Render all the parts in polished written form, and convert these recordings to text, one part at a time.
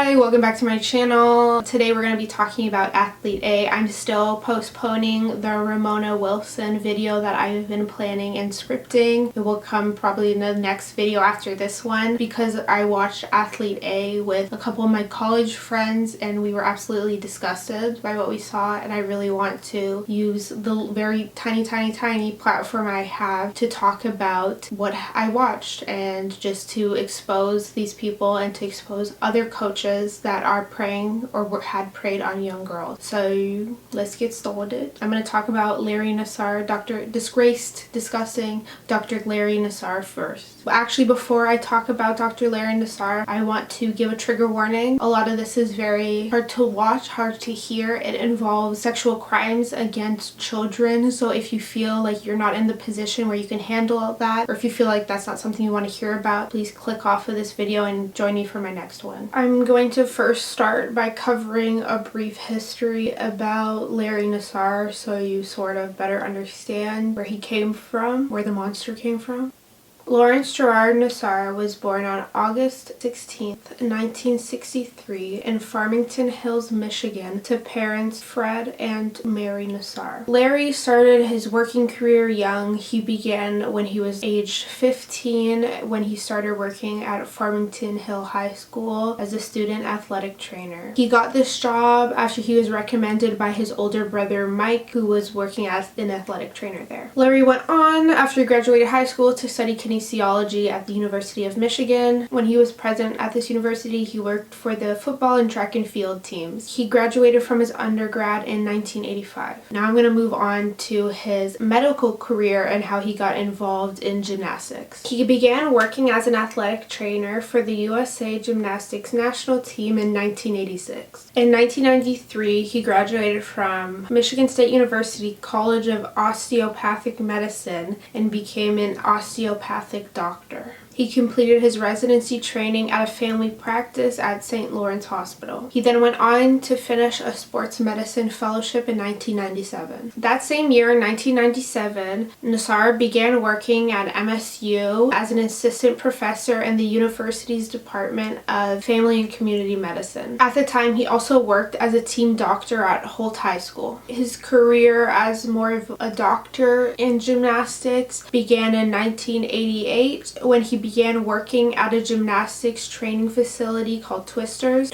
Hi, welcome back to my channel. Today we're going to be talking about Athlete A. I'm still postponing the Ramona Wilson video that I've been planning and scripting. It will come probably in the next video after this one because I watched Athlete A with a couple of my college friends and we were absolutely disgusted by what we saw, and I really want to use the very tiny platform I have to talk about what I watched and just to expose these people and to expose other coaches that are preying or had preyed on young girls. So let's get started. I'm going to talk about Larry Nassar, disgusting Dr. Larry Nassar first. But actually, before I talk about Dr. Larry Nassar, I want to give a trigger warning. A lot of this is very hard to watch, hard to hear. It involves sexual crimes against children. So if you feel like you're not in the position where you can handle that, or if you feel like that's not something you want to hear about, please click off of this video and join me for my next one. I'm going to first start by covering a brief history about Larry Nassar so you sort of better understand where he came from, where the monster came from. Lawrence Gerard Nassar was born on August 16th, 1963 in Farmington Hills, Michigan to parents Fred and Mary Nassar. Larry started his working career young. He began when he was age 15 when he started working at Farmington Hill High School as a student athletic trainer. He got this job after he was recommended by his older brother Mike, who was working as an athletic trainer there. Larry went on after he graduated high school to study kinesiology at the University of Michigan. When he was president at this university, he worked for the football and track and field teams. He graduated from his undergrad in 1985. Now I'm going to move on to his medical career and how he got involved in gymnastics. He began working as an athletic trainer for the USA Gymnastics national team in 1986. In 1993, he graduated from Michigan State University College of Osteopathic Medicine and became an osteopathic doctor. He completed his residency training at a family practice at St. Lawrence Hospital. He then went on to finish a sports medicine fellowship in 1997. That same year, in 1997, Nassar began working at MSU as an assistant professor in the university's Department of Family and Community Medicine. At the time, he also worked as a team doctor at Holt High School. His career as more of a doctor in gymnastics began in 1988 when he began working at a gymnastics training facility called Twistars.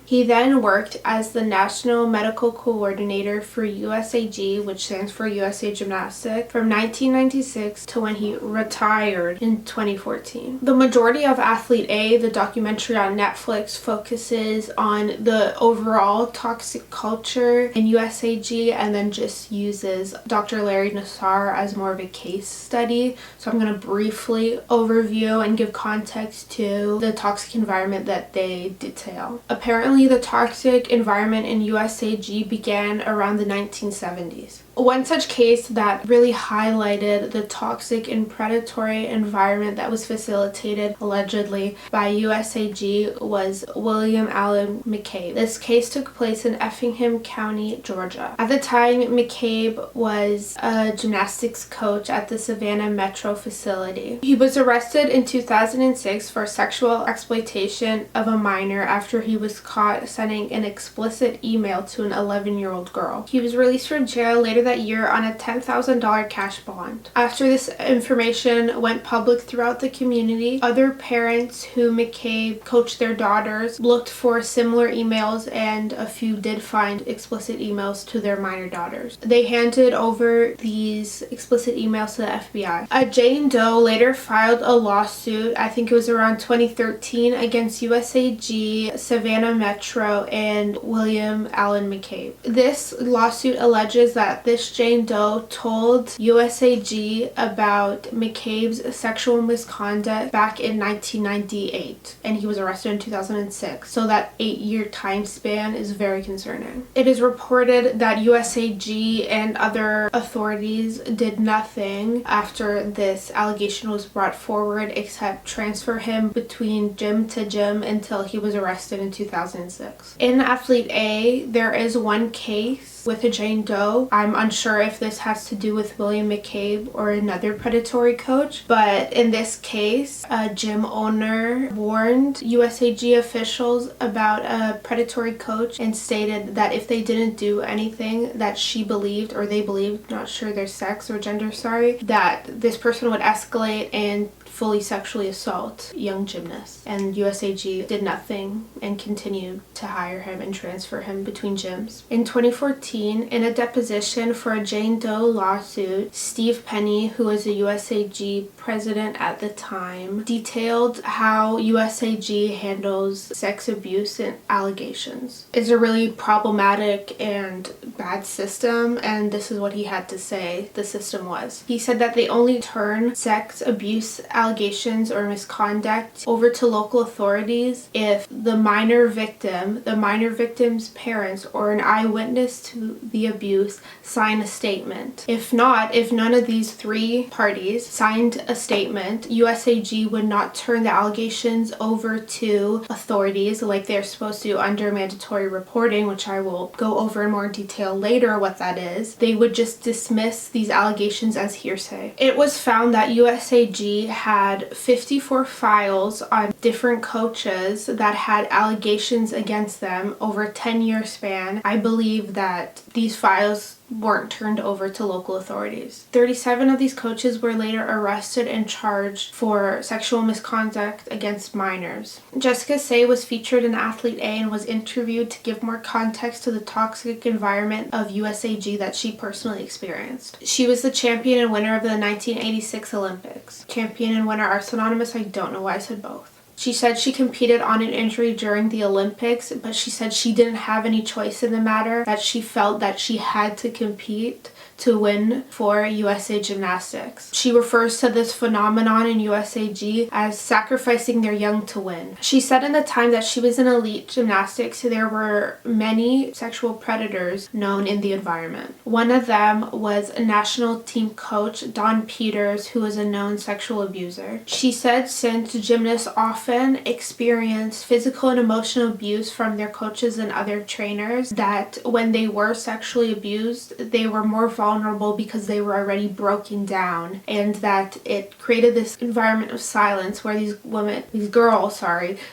He then worked as the National Medical Coordinator for USAG, which stands for USA Gymnastics, from 1996 to when he retired in 2014. The majority of Athlete A, the documentary on Netflix, focuses on the overall toxic culture in USAG and then just uses Dr. Larry Nassar as more of a case study. So I'm going to briefly overview and give context to the toxic environment that they detail. Apparently, the toxic environment in USAG began around the 1970s. One such case that really highlighted the toxic and predatory environment that was facilitated allegedly by USAG was William Allen McCabe. This case took place in Effingham County, Georgia. At the time, McCabe was a gymnastics coach at the Savannah Metro facility. He was arrested in 2006 for sexual exploitation of a minor after he was caught sending an explicit email to an 11-year-old girl. He was released from jail later that year on a $10,000 cash bond. After this information went public throughout the community, other parents who McCabe coached their daughters looked for similar emails, and a few did find explicit emails to their minor daughters. They handed over these explicit emails to the FBI. A Jane Doe later filed a lawsuit, I think it was around 2013, against USAG, Savannah Metro, and William Allen McCabe. This lawsuit alleges that this Jane Doe told USAG about McCabe's sexual misconduct back in 1998, and he was arrested in 2006. So that 8-year time span is very concerning. It is reported that USAG and other authorities did nothing after this allegation was brought forward except transfer him between gym to gym until he was arrested in 2006. In Athlete A, there is one case case with a Jane Doe. I'm unsure if this has to do with William McCabe or another predatory coach, but in this case, a gym owner warned USAG officials about a predatory coach and stated that if they didn't do anything that she believed, or they believed, not sure their sex or gender, sorry, that this person would escalate and fully sexually assault young gymnasts. And USAG did nothing and continued to hire him and transfer him between gyms. In 2014, in a deposition for a Jane Doe lawsuit, Steve Penny, who was a USAG president at the time, detailed how USAG handles sex abuse and allegations. It's a really problematic and bad system, and this is what he had to say the system was. He said that they only turn sex abuse allegations or misconduct over to local authorities if the minor victim's parents, or an eyewitness to the abuse sign a statement. If not, if none of these three parties signed a statement, USAG would not turn the allegations over to authorities like they're supposed to under mandatory reporting, which I will go over in more detail later what that is. They would just dismiss these allegations as hearsay. It was found that USAG had 54 files on different coaches that had allegations against them over a 10-year span. I believe that these files weren't turned over to local authorities. 37 of these coaches were later arrested and charged for sexual misconduct against minors. Jessica Say was featured in Athlete A and was interviewed to give more context to the toxic environment of USAG that she personally experienced. She was the champion and winner of the 1986 Olympics. Champion and winner are synonymous. I don't know why I said both. She said she competed on an injury during the Olympics, but she said she didn't have any choice in the matter, that she felt that she had to compete to win for USA Gymnastics. She refers to this phenomenon in USAG as sacrificing their young to win. She said in the time that she was in elite gymnastics, there were many sexual predators known in the environment. One of them was a national team coach, Don Peters, who was a known sexual abuser. She said since gymnasts often experience physical and emotional abuse from their coaches and other trainers, that when they were sexually abused, they were more vulnerable because they were already broken down, and that it created this environment of silence where these girls,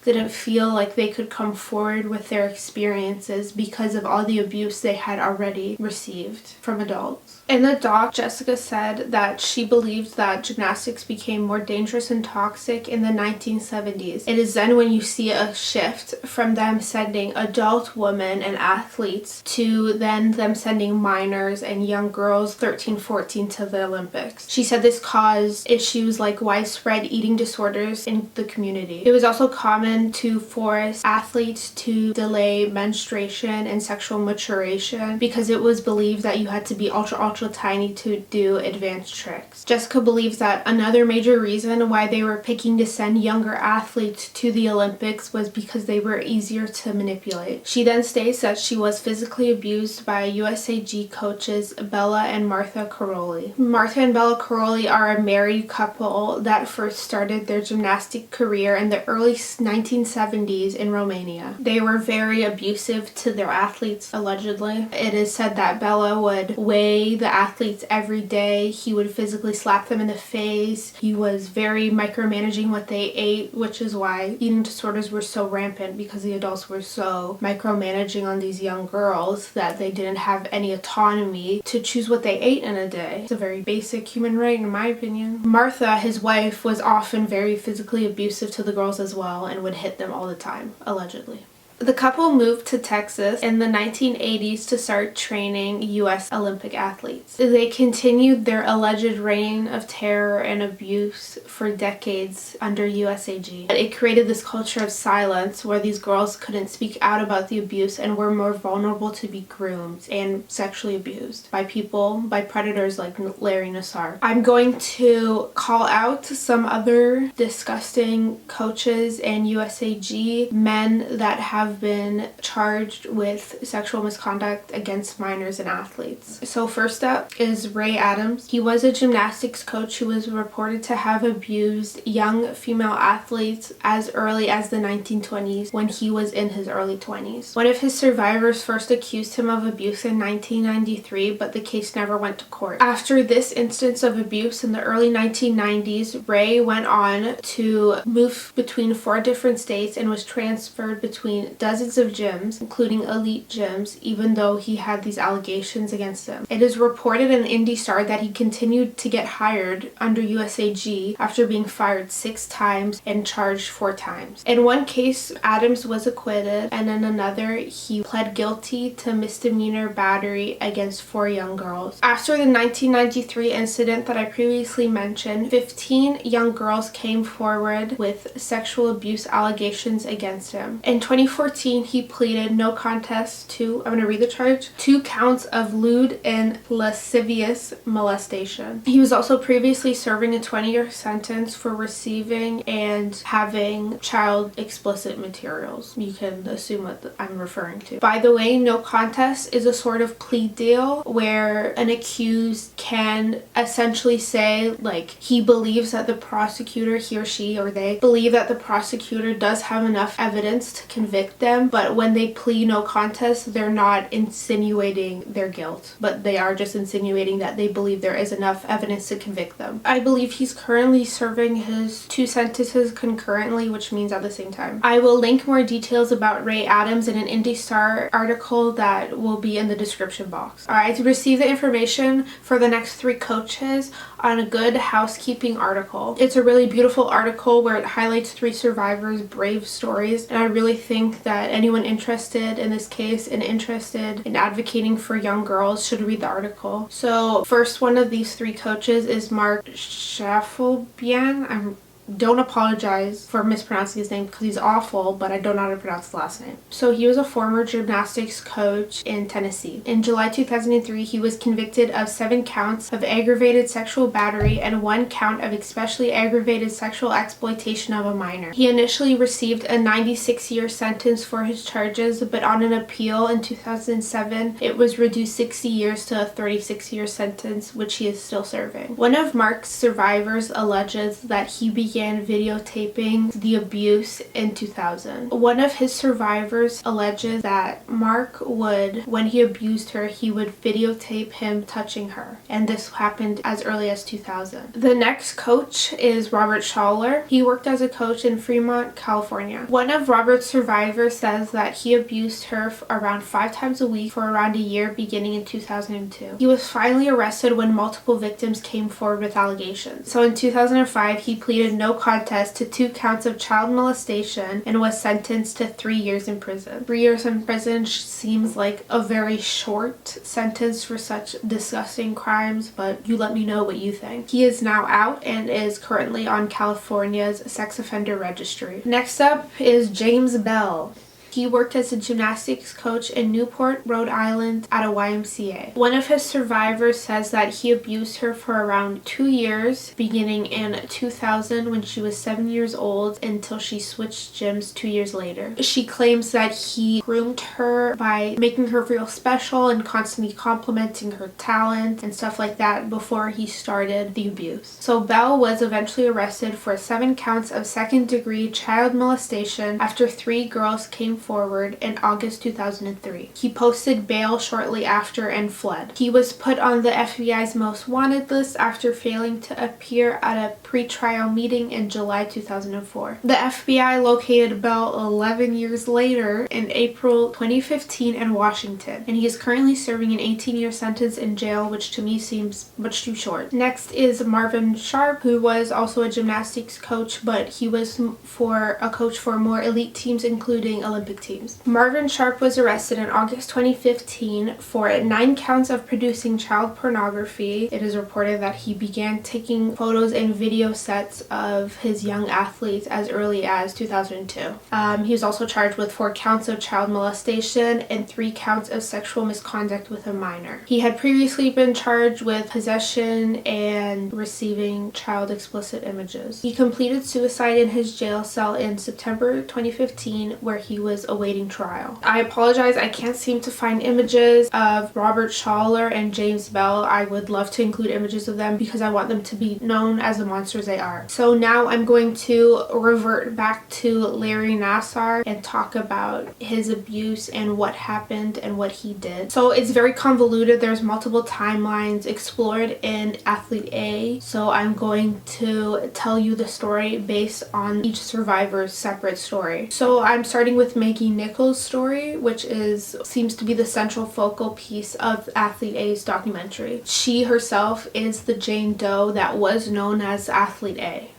didn't feel like they could come forward with their experiences because of all the abuse they had already received from adults. In the doc, Jessica said that she believed that gymnastics became more dangerous and toxic in the 1970s. It is then when you see a shift from them sending adult women and athletes to then them sending minors and young girls 13, 14 to the Olympics. She said this caused issues like widespread eating disorders in the community. It was also common to force athletes to delay menstruation and sexual maturation because it was believed that you had to be ultra tiny to do advanced tricks. Jessica believes that another major reason why they were picking to send younger athletes to the Olympics was because they were easier to manipulate. She then states that she was physically abused by USAG coaches Bella and Martha Caroli. Martha and Bella Caroli are a married couple that first started their gymnastic career in the early 1970s in Romania. They were very abusive to their athletes, allegedly. It is said that Bella would weigh the athletes every day. He would physically slap them in the face. He was very micromanaging what they ate, which is why eating disorders were so rampant, because the adults were so micromanaging on these young girls that they didn't have any autonomy to choose what they ate in a day. It's a very basic human right, in my opinion. Martha, his wife, was often very physically abusive to the girls as well and would hit them all the time, allegedly. The couple moved to Texas in the 1980s to start training U.S. Olympic athletes. They continued their alleged reign of terror and abuse for decades under USAG. It created this culture of silence where these girls couldn't speak out about the abuse and were more vulnerable to be groomed and sexually abused by predators like Larry Nassar. I'm going to call out some other disgusting coaches and USAG men that have have been charged with sexual misconduct against minors and athletes. So first up is Ray Adams. He was a gymnastics coach who was reported to have abused young female athletes as early as the 1920s when he was in his early 20s. One of his survivors first accused him of abuse in 1993, but the case never went to court. After this instance of abuse in the early 1990s, Ray went on to move between 4 different states and was transferred between dozens of gyms, including elite gyms, even though he had these allegations against him. It is reported in Indy Star that he continued to get hired under USAG after being fired 6 times and charged 4 times. In one case, Adams was acquitted, and in another, he pled guilty to misdemeanor battery against 4 young girls. After the 1993 incident that I previously mentioned, 15 young girls came forward with sexual abuse allegations against him. In 2014, he pleaded no contest to, I'm going to read the charge, 2 counts of lewd and lascivious molestation. He was also previously serving a 20-year sentence for receiving and having child explicit materials. You can assume what I'm referring to. By the way, no contest is a sort of plea deal where an accused can essentially say, like, he believes that the prosecutor, he or she or they believe that the prosecutor does have enough evidence to convict them, but when they plea no contest, they're not insinuating their guilt, but they are just insinuating that they believe there is enough evidence to convict them. I believe he's currently serving his 2 sentences concurrently, which means at the same time. I will link more details about Ray Adams in an Indy Star article that will be in the description box. I received the information for the next 3 coaches on a Good Housekeeping article. It's a really beautiful article where it highlights 3 survivors' brave stories, and I really think that anyone interested in this case and interested in advocating for young girls should read the article. So first one of these 3 coaches is Mark Schaffelbian. Don't apologize for mispronouncing his name because he's awful, but I don't know how to pronounce the last name. So he was a former gymnastics coach in Tennessee. In July 2003, he was convicted of 7 counts of aggravated sexual battery and 1 count of especially aggravated sexual exploitation of a minor. He initially received a 96-year sentence for his charges, but on an appeal in 2007, it was reduced 60 years to a 36-year sentence, which he is still serving. One of Mark's survivors alleges that he began videotaping the abuse in 2000. One of his survivors alleges that Mark would, when he abused her, he would videotape him touching her, and this happened as early as 2000. The next coach is Robert Schaller. He worked as a coach in Fremont, California. One of Robert's survivors says that he abused her around 5 times a week for around a year beginning in 2002. He was finally arrested when multiple victims came forward with allegations. So in 2005, he pleaded no contest to 2 counts of child molestation and was sentenced to 3 years in prison. 3 years in prison seems like a very short sentence for such disgusting crimes, but you let me know what you think. He is now out and is currently on California's sex offender registry. Next up is James Bell. He worked as a gymnastics coach in Newport, Rhode Island at a YMCA. One of his survivors says that he abused her for around 2 years, beginning in 2000 when she was 7 years old until she switched gyms 2 years later. She claims that he groomed her by making her feel special and constantly complimenting her talent and stuff like that before he started the abuse. So Bell was eventually arrested for 7 counts of second-degree child molestation after 3 girls came forward in August 2003. He posted bail shortly after and fled. He was put on the FBI's most wanted list after failing to appear at a pre-trial meeting in July 2004. The FBI located Bell 11 years later in April 2015 in Washington, and he is currently serving an 18-year sentence in jail, which to me seems much too short. Next is Marvin Sharp, who was also a gymnastics coach, but he was a coach for more elite teams, including Olympic teams. Marvin Sharp was arrested in August 2015 for 9 counts of producing child pornography. It is reported that he began taking photos and video sets of his young athletes as early as 2002. He was also charged with 4 counts of child molestation and 3 counts of sexual misconduct with a minor. He had previously been charged with possession and receiving child explicit images. He completed suicide in his jail cell in September 2015, where he was was awaiting trial. I apologize, I can't seem to find images of Robert Schaller and James Bell. I would love to include images of them because I want them to be known as the monsters they are. So now I'm going to revert back to Larry Nassar and talk about his abuse and what happened and what he did. So it's very convoluted. There's multiple timelines explored in Athlete A. So I'm going to tell you the story based on each survivor's separate story. So I'm starting with Maggie Nichols' story, which seems to be the central focal piece of Athlete A's documentary. She herself is the Jane Doe that was known as Athlete A.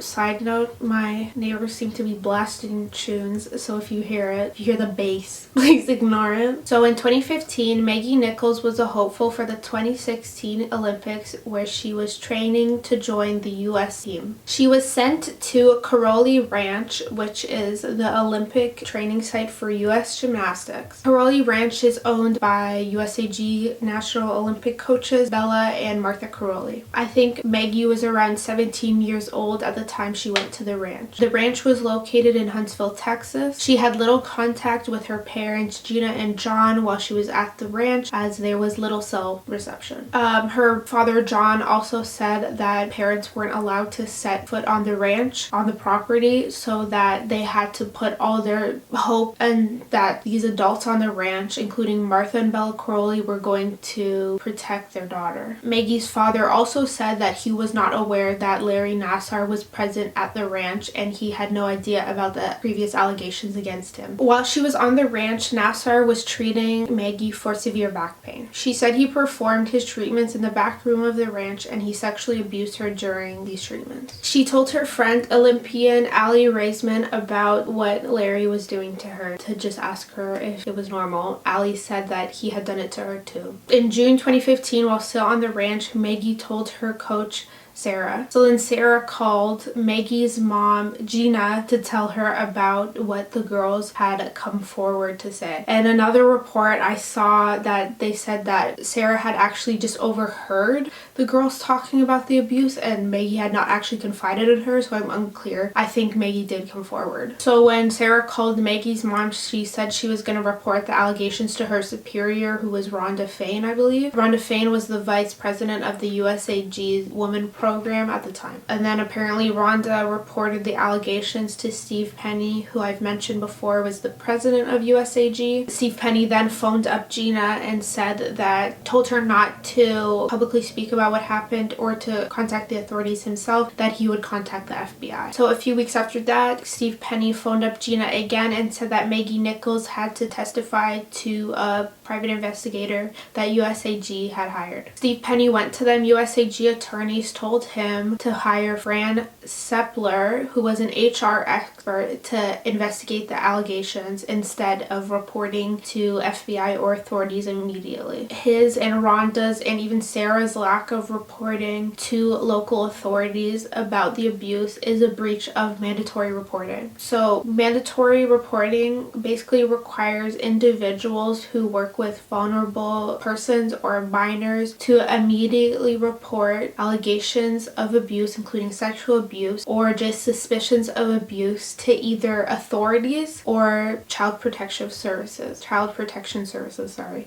Side note, my neighbors seem to be blasting tunes, so if you hear the bass, please ignore it. So in 2015, Maggie Nichols was a hopeful for the 2016 Olympics, where she was training to join the US team. She was sent to Karoli Ranch, which is the Olympic training site for US gymnastics. Karoli Ranch is owned by USAG National Olympic coaches Bella and Martha Karoli. I think Maggie was around 17 years old at the time she went to the ranch. The ranch was located in Huntsville, Texas. She had little contact with her parents, Gina and John, while she was at the ranch, as there was little cell reception. Her father, John, also said that parents weren't allowed to set foot on the ranch, on the property, so that they had to put all their hope and that these adults on the ranch, including Martha and Bella Crowley, were going to protect their daughter. Maggie's father also said that he was not aware that Larry Nassar was present at the ranch and he had no idea about the previous allegations against him. While she was on the ranch, Nassar was treating Maggie for severe back pain. She said he performed his treatments in the back room of the ranch and he sexually abused her during these treatments. She told her friend Olympian Aly Raisman about what Larry was doing to her to just ask her if it was normal. Aly said that he had done it to her too. In June 2015, while still on the ranch, Maggie told her coach Sarah. So then Sarah called Maggie's mom, Gina, to tell her about what the girls had come forward to say. And another report I saw that they said that Sarah had actually just overheard the girls talking about the abuse and Maggie had not actually confided in her, so I'm unclear. I think Maggie did come forward. So when Sarah called Maggie's mom, she said she was going to report the allegations to her superior, who was Rhonda Fain, I believe. Rhonda Fain was the vice president of the USAG Women Program at the time. And then apparently Rhonda reported the allegations to Steve Penny, who I've mentioned before was the president of USAG. Steve Penny then phoned up Gina and told her not to publicly speak about what happened or to contact the authorities himself, that he would contact the FBI. So a few weeks after that, Steve Penny phoned up Gina again and said that Maggie Nichols had to testify to a private investigator that USAG had hired. Steve Penny went to them. USAG attorneys told him to hire Fran Sepler, who was an HR expert, to investigate the allegations instead of reporting to FBI or authorities immediately. His and Rhonda's and even Sarah's lack of reporting to local authorities about the abuse is a breach of mandatory reporting. So mandatory reporting basically requires individuals who work with vulnerable persons or minors to immediately report allegations of abuse, including sexual abuse or just suspicions of abuse, to either authorities or child protection services.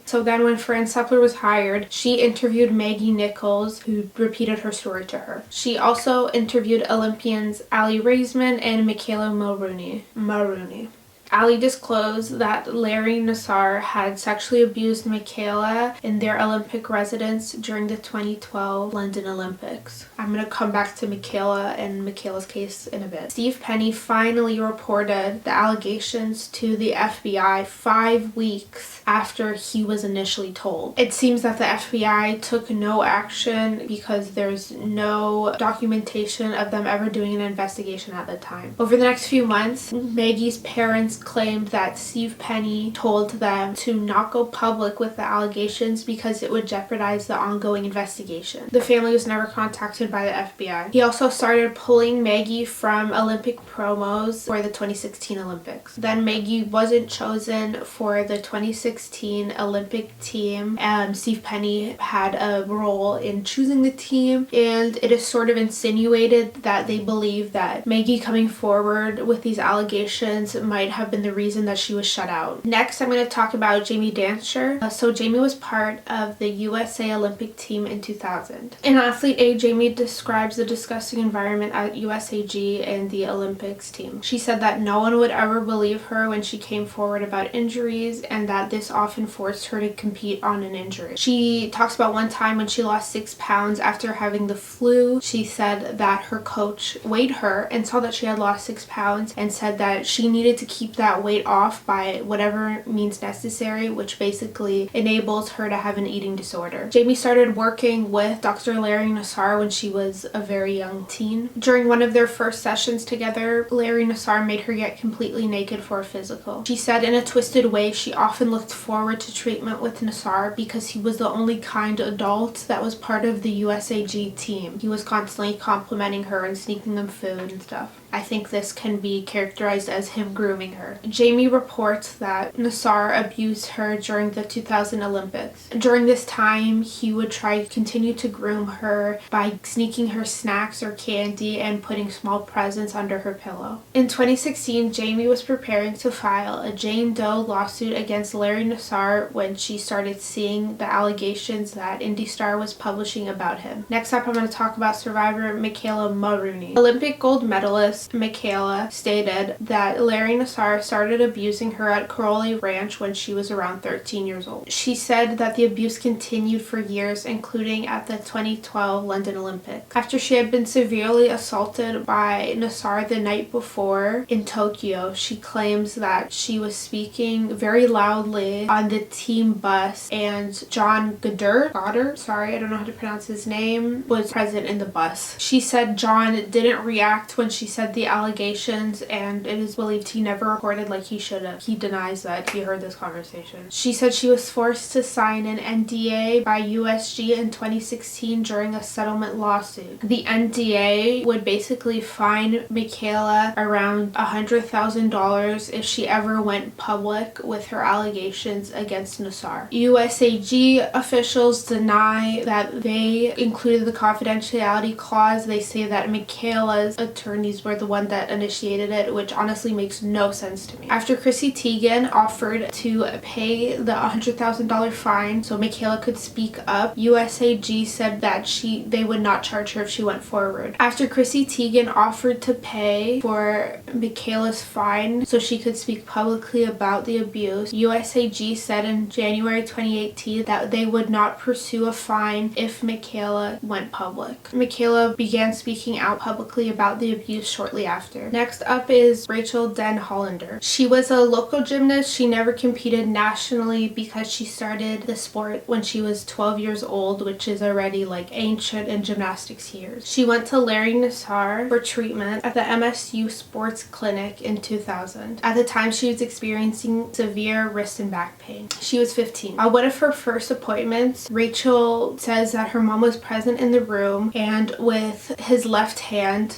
So then when Fran Sepler was hired, she interviewed Maggie Nichols, who repeated her story to her. She also interviewed Olympians Aly Raisman and Michaela Mulrooney. Aly disclosed that Larry Nassar had sexually abused Michaela in their Olympic residence during the 2012 London Olympics. I'm going to come back to Michaela and Michaela's case in a bit. Steve Penny finally reported the allegations to the FBI 5 weeks after he was initially told. It seems that the FBI took no action because there's no documentation of them ever doing an investigation at the time. Over the next few months, Maggie's parents claimed that Steve Penny told them to not go public with the allegations because it would jeopardize the ongoing investigation. The family was never contacted by the FBI. He also started pulling Maggie from Olympic promos for the 2016 Olympics. Then Maggie wasn't chosen for the 2016 Olympic team. Steve Penny had a role in choosing the team, and it is sort of insinuated that they believe that Maggie coming forward with these allegations might have have been the reason that she was shut out. Next, I'm going to talk about Jamie Dancer. So Jamie was part of the USA Olympic team in 2000. In Athlete A, Jamie describes the disgusting environment at USAG and the Olympics team. She said that no one would ever believe her when she came forward about injuries, and that this often forced her to compete on an injury. She talks about one time when she lost 6 pounds after having the flu. She said that her coach weighed her and saw that she had lost 6 pounds and said that she needed to keep that weight off by whatever means necessary, which basically enables her to have an eating disorder. Jamie started working with Dr. Larry Nassar when she was a very young teen. During one of their first sessions together, Larry Nassar made her get completely naked for a physical. She said in a twisted way she often looked forward to treatment with Nassar because he was the only kind adult that was part of the USAG team. He was constantly complimenting her and sneaking them food and stuff. I think this can be characterized as him grooming her. Jamie reports that Nassar abused her during the 2000 Olympics. During this time, he would try to continue to groom her by sneaking her snacks or candy and putting small presents under her pillow. In 2016, Jamie was preparing to file a Jane Doe lawsuit against Larry Nassar when she started seeing the allegations that IndyStar was publishing about him. Next up, I'm going to talk about survivor Michaela Mulrooney. Olympic gold medalist Michaela stated that Larry Nassar started abusing her at Crowley Ranch when she was around 13 years old. She said that the abuse continued for years, including at the 2012 London Olympics. After she had been severely assaulted by Nassar the night before in Tokyo, she claims that she was speaking very loudly on the team bus and John Goddard, sorry, I don't know how to pronounce his name, was present in the bus. She said John didn't react when she said the allegations, and it is believed he never recorded like he should have. He denies that he heard this conversation. She said she was forced to sign an NDA by USG in 2016 during a settlement lawsuit. The NDA would basically fine Michaela around $100,000 if she ever went public with her allegations against Nassar. USAG officials deny that they included the confidentiality clause. They say that Michaela's attorneys were the one that initiated it, which honestly makes no sense to me. After Chrissy Teigen offered to pay the $100,000 fine so Michaela could speak up, USAG said that they would not charge her if she went forward. After Chrissy Teigen offered to pay for Michaela's fine so she could speak publicly about the abuse, USAG said in January 2018 that they would not pursue a fine if Michaela went public. Michaela began speaking out publicly about the abuse shortly after. Next up is Rachel Den Hollander. She was a local gymnast. She never competed nationally because she started the sport when she was 12 years old, which is already like ancient in gymnastics years. She went to Larry Nassar for treatment at the MSU Sports Clinic in 2000. At the time, she was experiencing severe wrist and back pain. She was 15. At one of her first appointments, Rachel says that her mom was present in the room, and with his left hand,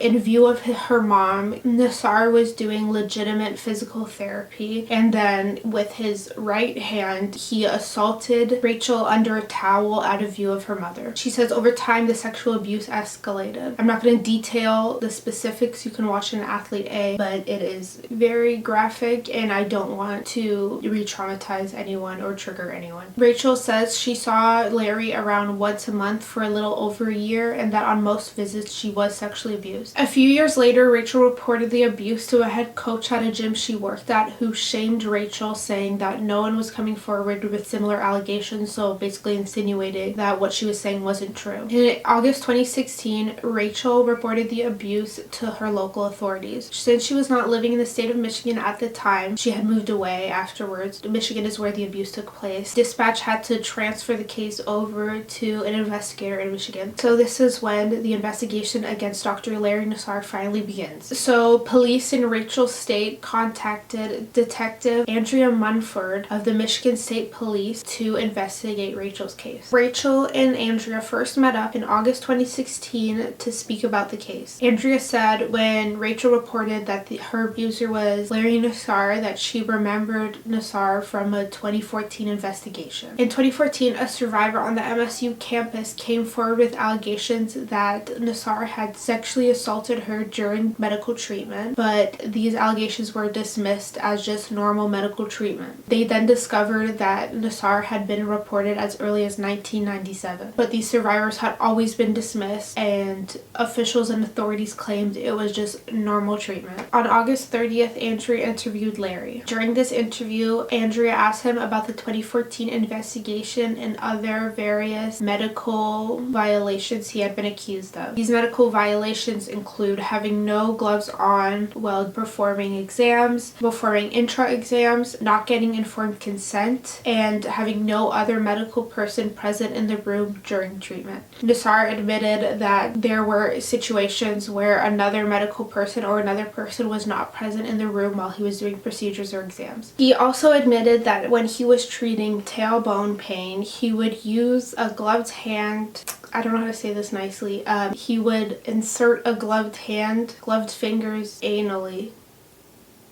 in view of her mom, Nassar was doing legitimate physical therapy, and then with his right hand, he assaulted Rachel under a towel out of view of her mother. She says over time, the sexual abuse escalated. I'm not going to detail the specifics. You can watch in Athlete A, but it is very graphic, and I don't want to re-traumatize anyone or trigger anyone. Rachel says she saw Larry around once a month for a little over a year, and that on most visits she was sexually abused. A few years later, Rachel reported the abuse to a head coach at a gym she worked at, who shamed Rachel, saying that no one was coming forward with similar allegations, so basically insinuating that what she was saying wasn't true. In August 2016, Rachel reported the abuse to her local authorities. Since she was not living in the state of Michigan at the time, she had moved away afterwards. Michigan is where the abuse took place. Dispatch had to transfer the case over to an investigator in Michigan. So this is when the investigation against Dr. Larry Nassar finally begins. So police in Rachel's state contacted Detective Andrea Munford of the Michigan State Police to investigate Rachel's case. Rachel and Andrea first met up in August 2016 to speak about the case. Andrea said when Rachel reported that her abuser was Larry Nassar, that she remembered Nassar from a 2014 investigation. In 2014, a survivor on the MSU campus came forward with allegations that Nassar had sexually assaulted her during medical treatment, but these allegations allegations were dismissed as just normal medical treatment. They then discovered that Nassar had been reported as early as 1997, but these survivors had always been dismissed, and officials and authorities claimed it was just normal treatment. On August 30th, Andrea interviewed Larry. During this interview, Andrea asked him about the 2014 investigation and other various medical violations he had been accused of. These medical violations include having no gloves on while performing exams, performing intra-exams, not getting informed consent, and having no other medical person present in the room during treatment. Nassar admitted that there were situations where another medical person or another person was not present in the room while he was doing procedures or exams. He also admitted that when he was treating tailbone pain, he would use a gloved hand. I don't know how to say this nicely. He would insert a gloved fingers anally.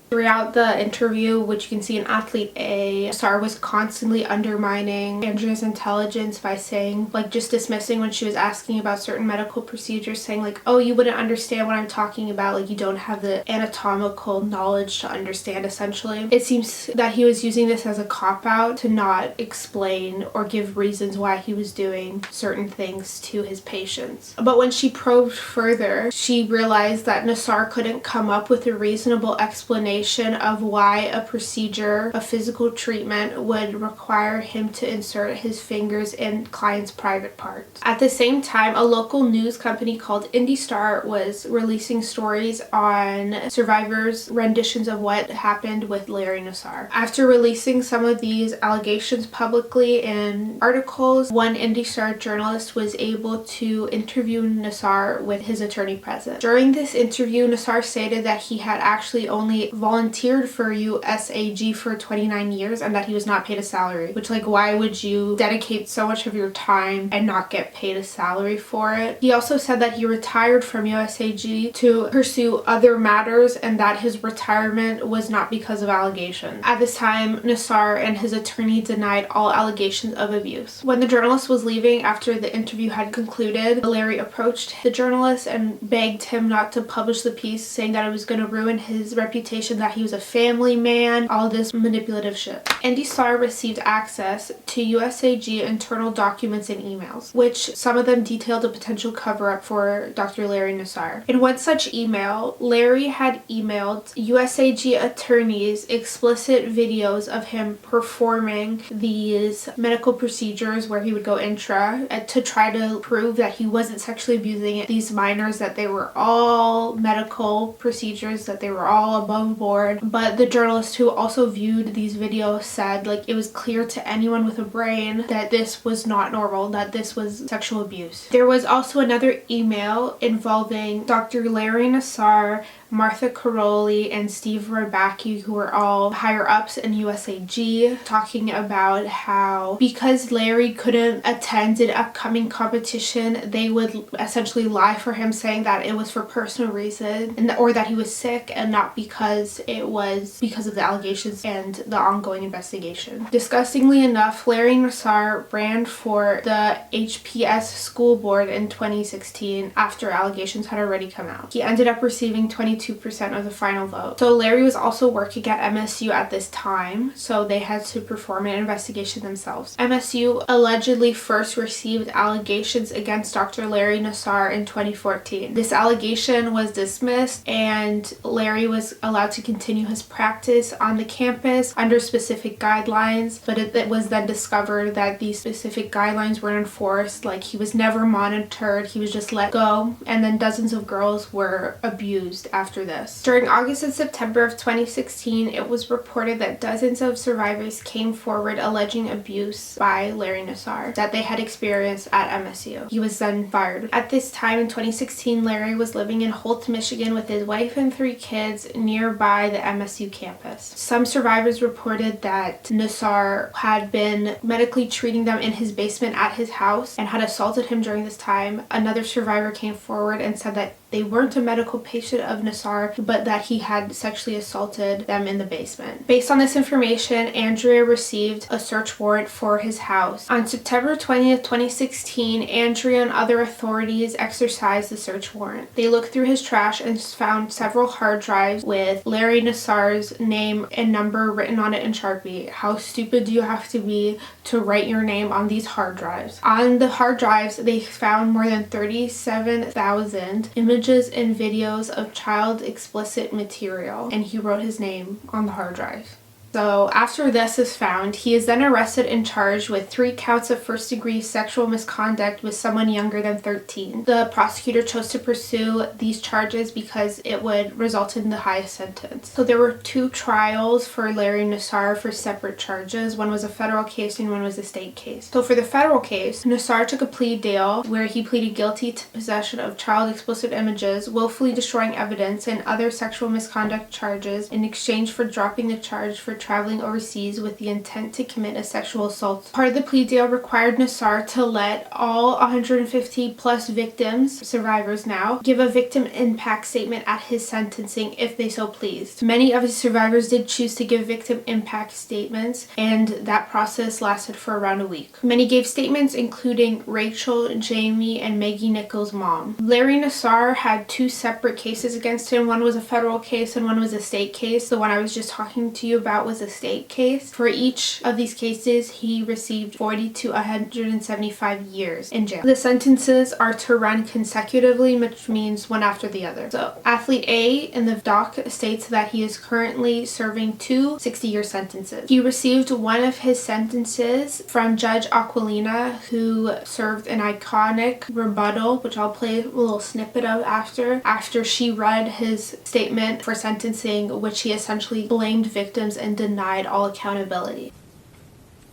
Throughout the interview, which you can see in Athlete A, Nassar was constantly undermining Andrea's intelligence by saying, like, just dismissing when she was asking about certain medical procedures, saying like, oh, you wouldn't understand what I'm talking about, like you don't have the anatomical knowledge to understand, essentially. It seems that he was using this as a cop-out to not explain or give reasons why he was doing certain things to his patients. But when she probed further, she realized that Nassar couldn't come up with a reasonable explanation of why a procedure, a physical treatment, would require him to insert his fingers in clients' private parts. At the same time, a local news company called IndyStar was releasing stories on survivors' renditions of what happened with Larry Nassar. After releasing some of these allegations publicly in articles, one IndyStar journalist was able to interview Nassar with his attorney present. During this interview, Nassar stated that he had actually only volunteered for USAG for 29 years and that he was not paid a salary, which, like, why would you dedicate so much of your time and not get paid a salary for it? He also said that he retired from USAG to pursue other matters and that his retirement was not because of allegations. At this time, Nassar and his attorney denied all allegations of abuse. When the journalist was leaving after the interview had concluded, Larry approached the journalist and begged him not to publish the piece, saying that it was going to ruin his reputation, that he was a family man, all this manipulative shit. IndyStar received access to USAG internal documents and emails, which some of them detailed a potential cover-up for Dr. Larry Nassar. In one such email, Larry had emailed USAG attorneys explicit videos of him performing these medical procedures where he would go intra to try to prove that he wasn't sexually abusing these minors, that they were all medical procedures, that they were all above board. But the journalist who also viewed these videos said, like, it was clear to anyone with a brain that this was not normal, that this was sexual abuse. There was also another email involving Dr. Larry Nassar, Martha Caroli, and Steve Rabacki, who were all higher ups in USAG, talking about how because Larry couldn't attend an upcoming competition, they would essentially lie for him, saying that it was for personal reasons or that he was sick and not because it was because of the allegations and the ongoing investigation. Disgustingly enough, Larry Nassar ran for the HPS school board in 2016 after allegations had already come out. He ended up receiving 22% of the final vote. So Larry was also working at MSU at this time, so they had to perform an investigation themselves. MSU allegedly first received allegations against Dr. Larry Nassar in 2014. This allegation was dismissed and Larry was allowed to continue his practice on the campus under specific guidelines, but it was then discovered that these specific guidelines weren't enforced. Like, he was never monitored, he was just let go, and then dozens of girls were abused after this. During August and September of 2016, it was reported that dozens of survivors came forward alleging abuse by Larry Nassar that they had experienced at MSU. He was then fired. At this time in 2016, Larry was living in Holt, Michigan with his wife and 3 kids nearby the MSU campus. Some survivors reported that Nassar had been medically treating them in his basement at his house and had assaulted him during this time. Another survivor came forward and said that they weren't a medical patient of Nassar, but that he had sexually assaulted them in the basement. Based on this information, Andrea received a search warrant for his house. On September 20th, 2016, Andrea and other authorities exercised the search warrant. They looked through his trash and found several hard drives with Larry Nassar's name and number written on it in Sharpie. How stupid do you have to be to write your name on these hard drives? On the hard drives, they found more than 37,000 images and videos of child explicit material, and he wrote his name on the hard drive. So after this is found, he is then arrested and charged with 3 counts of first-degree sexual misconduct with someone younger than 13. The prosecutor chose to pursue these charges because it would result in the highest sentence. So there were 2 trials for Larry Nassar for separate charges. One was a federal case and one was a state case. So for the federal case, Nassar took a plea deal where he pleaded guilty to possession of child explicit images, willfully destroying evidence, and other sexual misconduct charges in exchange for dropping the charge for traveling overseas with the intent to commit a sexual assault. Part of the plea deal required Nassar to let all 150 plus victims, survivors now, give a victim impact statement at his sentencing if they so pleased. Many of his survivors did choose to give victim impact statements, and that process lasted for around a week. Many gave statements including Rachel, Jamie, and Maggie Nichols' mom. Larry Nassar had 2 separate cases against him. One was a federal case and one was a state case. The one I was just talking to you about was a state case. For each of these cases, he received 40 to 175 years in jail. The sentences are to run consecutively, which means one after the other. So athlete A in the doc states that he is currently serving 2 60-year sentences. He received one of his sentences from Judge Aquilina, who served an iconic rebuttal, which I'll play a little snippet of after she read his statement for sentencing, which he essentially blamed victims and denied all accountability.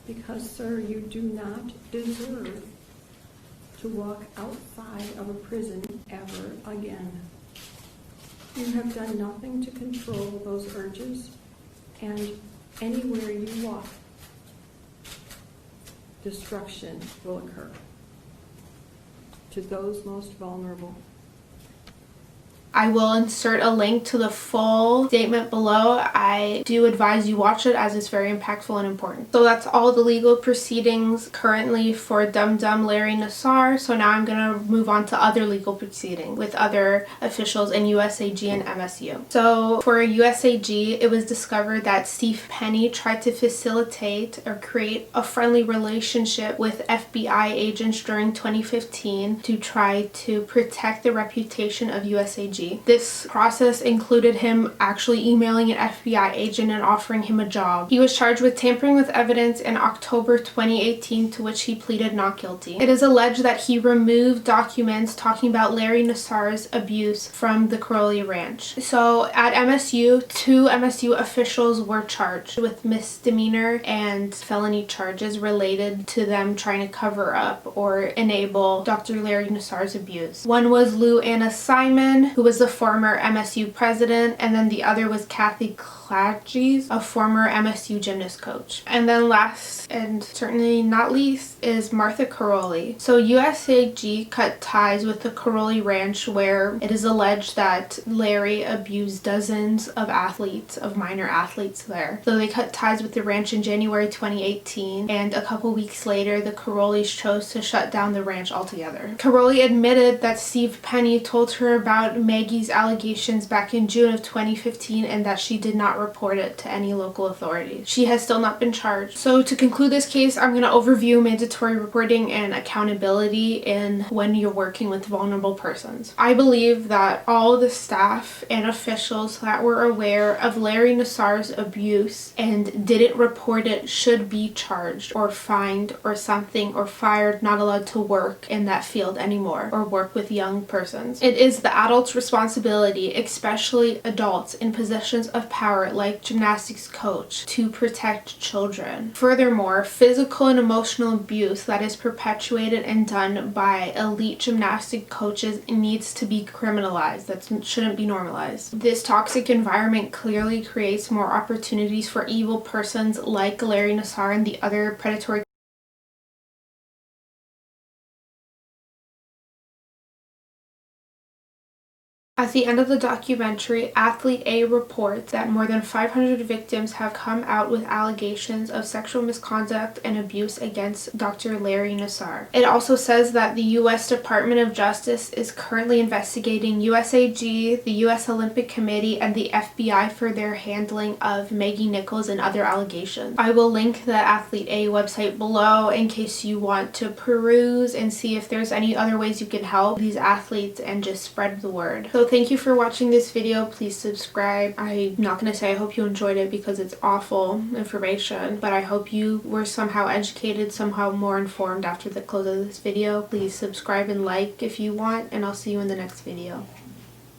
Because, sir, you do not deserve to walk outside of a prison ever again. You have done nothing to control those urges, and anywhere you walk, destruction will occur to those most vulnerable. I will insert a link to the full statement below. I do advise you watch it as it's very impactful and important. So that's all the legal proceedings currently for Dum Dum Larry Nassar. So now I'm going to move on to other legal proceedings with other officials in USAG and MSU. So for USAG, it was discovered that Steve Penny tried to facilitate or create a friendly relationship with FBI agents during 2015 to try to protect the reputation of USAG. This process included him actually emailing an FBI agent and offering him a job. He was charged with tampering with evidence in October 2018, to which he pleaded not guilty. It is alleged that he removed documents talking about Larry Nassar's abuse from the Crowley Ranch. So at MSU, 2 MSU officials were charged with misdemeanor and felony charges related to them trying to cover up or enable Dr. Larry Nassar's abuse. One was Lou Anna Simon, who was the former MSU president, and then the other was Kathy Klages, a former MSU gymnast coach. And then last and certainly not least is Martha Caroli. So USAG cut ties with the Caroli Ranch, where it is alleged that Larry abused dozens of athletes, of minor athletes there. So they cut ties with the ranch in January 2018, and a couple weeks later the Carolis chose to shut down the ranch altogether. Caroli admitted that Steve Penny told her about Maggie's allegations back in June of 2015 and that she did not report it to any local authorities. She has still not been charged. So to conclude this case, I'm going to overview mandatory reporting and accountability in when you're working with vulnerable persons. I believe that all the staff and officials that were aware of Larry Nassar's abuse and didn't report it should be charged or fined or something, or fired, not allowed to work in that field anymore or work with young persons. It is the adult's responsibility, especially adults in positions of power like gymnastics coach, to protect children. Furthermore, physical and emotional abuse that is perpetuated and done by elite gymnastic coaches needs to be criminalized. That shouldn't be normalized. This toxic environment clearly creates more opportunities for evil persons like Larry Nassar and the other predatory At the end of the documentary, Athlete A reports that more than 500 victims have come out with allegations of sexual misconduct and abuse against Dr. Larry Nassar. It also says that the U.S. Department of Justice is currently investigating USAG, the U.S. Olympic Committee, and the FBI for their handling of Maggie Nichols and other allegations. I will link the Athlete A website below in case you want to peruse and see if there's any other ways you can help these athletes and just spread the word. So thank you for watching this video. Please subscribe. I'm not going to say I hope you enjoyed it because it's awful information, but I hope you were somehow educated, somehow more informed after the close of this video. Please subscribe and like if you want, and I'll see you in the next video.